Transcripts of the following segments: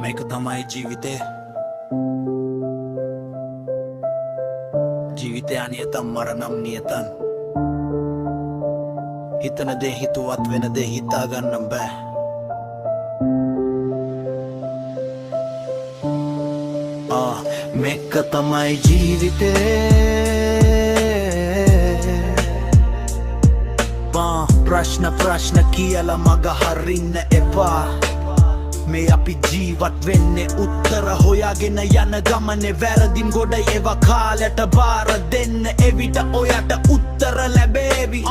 මේක තමයි ජීවිතේ ජීවිතය අනියතම් මරණම් නියතන් හිතන දේ හිතුවත් වෙන දේ හිතා ගන්නම් බෑ මේක තමයි ජීවිතේ ප්‍රශ්න කියලා මග හරින්න එපා මේ අපි ජීවත් වෙන්නේ උත්තර හොයාගෙන යන ගමනේ වැරදිම් ගොඩ ඒවා කාලයට බාර දෙන්න එවිට ඔයට උත්තර ලැබේවි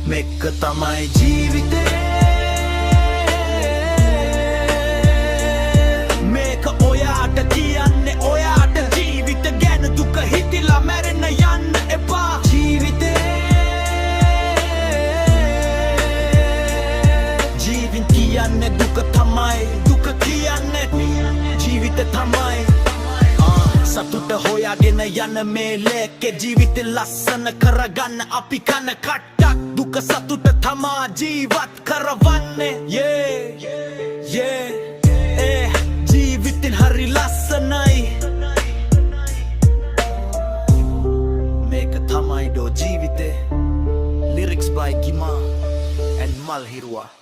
මේක තමයි ජීවිතේ මේක ඔයාට කියන්නේ ඔයාට ජීවිත ගැන දුක හිතිලා මැරෙන්න යන්න එපා ජීවිතේ කියන්නේ දුක තමයි දුක කියන්නේ ජීවිත තමයි සතුට හොයාගෙන යන මේ ලේකේ ජීවිත ලස්සන කරගන්න අපි කන කට්ටක් දුක සතුට තමා ජීවත් කරවන්නේ ජීවිතෙන් හරි ලස්සනයි මේක තමයි ඩෝ ජීවිතේ lyrics by Gima and Malhirwa